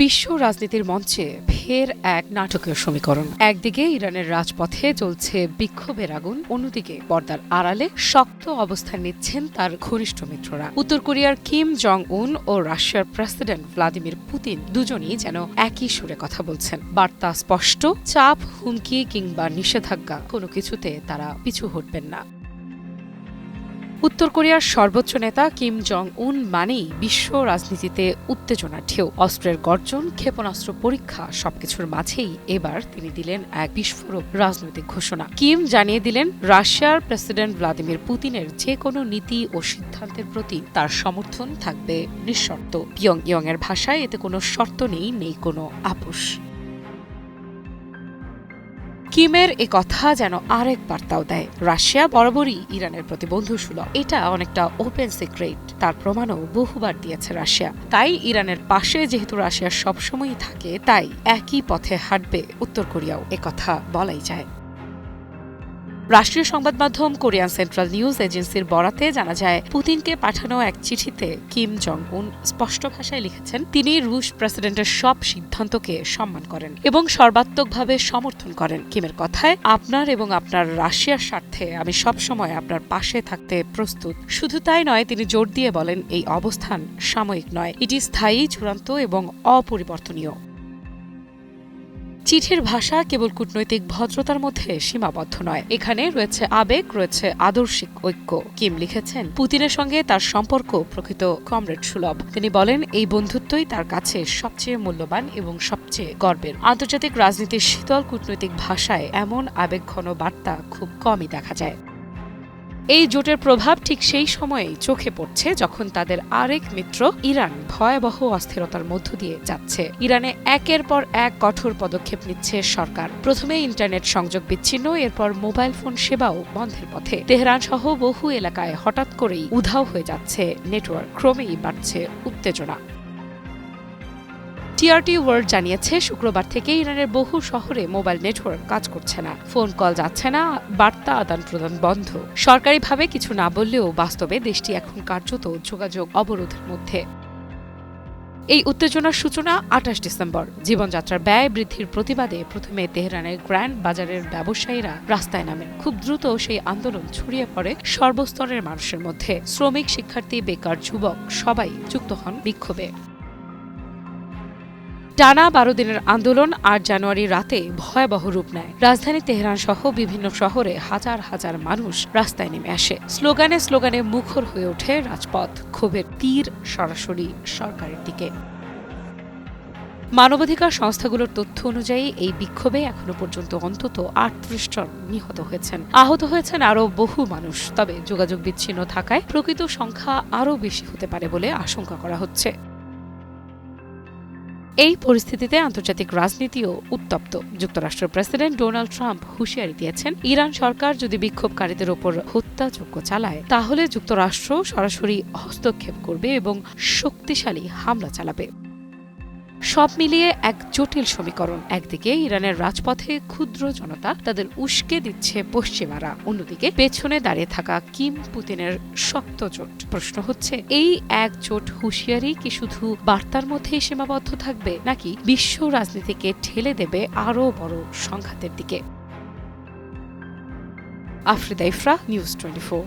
বিশ্ব রাজনীতির মঞ্চে ফের এক নাটকীয় সমীকরণ। একদিকে ইরানের রাজপথে চলছে বিক্ষোভের আগুন, অন্যদিকে পর্দার আড়ালে শক্ত অবস্থান নিচ্ছেন তার ঘনিষ্ঠ মিত্ররা। উত্তর কোরিয়ার কিম জং উন ও রাশিয়ার প্রেসিডেন্ট ভ্লাদিমির পুতিন দুজনই যেন একই সুরে কথা বলছেন। বার্তা স্পষ্ট, চাপ, হুমকি কিংবা নিষেধাজ্ঞা কোনো কিছুতে তারা পিছু হটবেন না। উত্তর কোরিয়ার সর্বোচ্চ নেতা কিম জং উন মানেই বিশ্ব রাজনীতিতে উত্তেজনার ঢেউ। অস্ত্রের গর্জন, ক্ষেপণাস্ত্র পরীক্ষা সবকিছুর মাঝেই এবার তিনি দিলেন এক বিস্ফোরক রাজনৈতিক ঘোষণা। কিম জানিয়ে দিলেন রাশিয়ার প্রেসিডেন্ট ভ্লাদিমির পুতিনের যে কোনো নীতি ও সিদ্ধান্তের প্রতি তার সমর্থন থাকবে নিঃশর্ত। পিয়ংইয়ং এর ভাষায় এতে কোনো শর্ত নেই কোনো আপোষ। কিমের এ কথা যেন আরেক বার্তাও দেয়, রাশিয়া বরাবরই ইরানের প্রতি বন্ধুসুলভ। এটা অনেকটা ওপেন সিক্রেট, তার প্রমাণও বহুবার দিয়েছে রাশিয়া। তাই ইরানের পাশে যেহেতু রাশিয়া সবসময়ই থাকে, তাই একই পথে হাঁটবে উত্তর কোরিয়াও, একথা বলাই যায়। রাষ্ট্রীয় সংবাদ মাধ্যম কোরিয়ান সেন্ট্রাল নিউজ এজেন্সির বরাতে জানা যায়, পুতিনকে পাঠানো এক চিঠিতে কিম জং উন স্পষ্ট ভাষায় লিখেছেন তিনি রুশ প্রেসিডেন্টের সব সিদ্ধান্তকে সম্মান করেন এবং সর্বাত্মকভাবে সমর্থন করেন। কিমের কথায়, আপনার এবং আপনার রাশিয়ার স্বার্থে আমি সবসময় আপনার পাশে থাকতে প্রস্তুত। শুধু তাই নয়, তিনি জোর দিয়ে বলেন এই অবস্থান সাময়িক নয়, এটি স্থায়ী, চূড়ান্ত এবং অপরিবর্তনীয়। চিঠির ভাষা কেবল কূটনৈতিক ভদ্রতার মধ্যে সীমাবদ্ধ নয়, এখানে রয়েছে আবেগ, রয়েছে আদর্শিক ঐক্য। কিম লিখেছেন পুতিনের সঙ্গে তার সম্পর্ক প্রকৃত কমরেড সুলভ। তিনি বলেন এই বন্ধুত্বই তার কাছে সবচেয়ে মূল্যবান এবং সবচেয়ে গর্বের। আন্তর্জাতিক রাজনীতির শীতল কূটনৈতিক ভাষায় এমন আবেগঘন বার্তা খুব কমই দেখা যায়। এই জোটের প্রভাব ঠিক সেই সময়েই চোখে পড়ছে যখন তাদের আরেক মিত্র ইরান ভয়াবহ অস্থিরতার মধ্য দিয়ে যাচ্ছে। ইরানে একের পর এক কঠোর পদক্ষেপ নিচ্ছে সরকার। প্রথমে ইন্টারনেট সংযোগ বিচ্ছিন্ন, এরপর মোবাইল ফোন সেবাও বন্ধের পথে। তেহরান সহ বহু এলাকায় হঠাৎ করেই উধাও হয়ে যাচ্ছে নেটওয়ার্ক, ক্রমেই বাড়ছে উত্তেজনা। টিআরটি ওয়ার্ল্ড জানিয়েছে শুক্রবার থেকে ইরানের বহু শহরে মোবাইল নেটওয়ার্ক কাজ করছে না, ফোন কল যাচ্ছে না, বার্তা আদান প্রদান বন্ধ। সরকারিভাবে কিছু না বললেও বাস্তবে দেশটি এখন কার্যত যোগাযোগ অবরোধের মধ্যে। এই উত্তেজনার সূচনা ২৮ ডিসেম্বর। জীবনযাত্রার ব্যয় বৃদ্ধির প্রতিবাদে প্রথমে তেহরানের গ্র্যান্ড বাজারের ব্যবসায়ীরা রাস্তায় নামেন। খুব দ্রুত সেই আন্দোলন ছড়িয়ে পড়ে সর্বস্তরের মানুষের মধ্যে। শ্রমিক, শিক্ষার্থী, বেকার, যুবক সবাই যুক্ত হন বিক্ষোভে। টানা ১২ দিনের আন্দোলন ৮ জানুয়ারি রাতে ভয়াবহ রূপ নেয়। রাজধানী তেহরান সহ বিভিন্ন শহরে হাজার হাজার মানুষ রাস্তায় নেমে আসে। স্লোগানে স্লোগানে মুখর হয়ে ওঠে রাজপথ। ক্ষোভের তীর সরাসরি সরকারের দিকে। মানবাধিকার সংস্থাগুলোর তথ্য অনুযায়ী এই বিক্ষোভে এখনো পর্যন্ত অন্তত ৩৮ জন নিহত হয়েছেন। আহত হয়েছেন আরও বহু মানুষ। তবে যোগাযোগ বিচ্ছিন্ন থাকায় প্রকৃত সংখ্যা আরও বেশি হতে পারে বলে আশঙ্কা করা হচ্ছে। এই পরিস্থিতিতে আন্তর্জাতিক রাজনীতিও উত্তপ্ত। যুক্তরাষ্ট্রের প্রেসিডেন্ট ডোনাল্ড ট্রাম্প হুঁশিয়ারি দিয়েছেন, ইরান সরকার যদি বিক্ষোভকারীদের ওপর হত্যাযজ্ঞ চালায় তাহলে যুক্তরাষ্ট্র সরাসরি হস্তক্ষেপ করবে এবং শক্তিশালী হামলা চালাবে। সব মিলিয়ে এক জটিল সমীকরণ। একদিকে ইরানের রাজপথে ক্ষুদ্র জনতা, তাদের উস্কে দিচ্ছে পশ্চিমারা, অন্যদিকে পেছনে দাঁড়িয়ে থাকা কিম পুতিনের শক্ত জোট। প্রশ্ন হচ্ছে, এই একজোট হুঁশিয়ারি কি শুধু বার্তার মধ্যেই সীমাবদ্ধ থাকবে, নাকি বিশ্ব রাজনীতিকে ঠেলে দেবে আরও বড় সংঘাতের দিকে? আফ্রিদা ইফরা, নিউজ 24।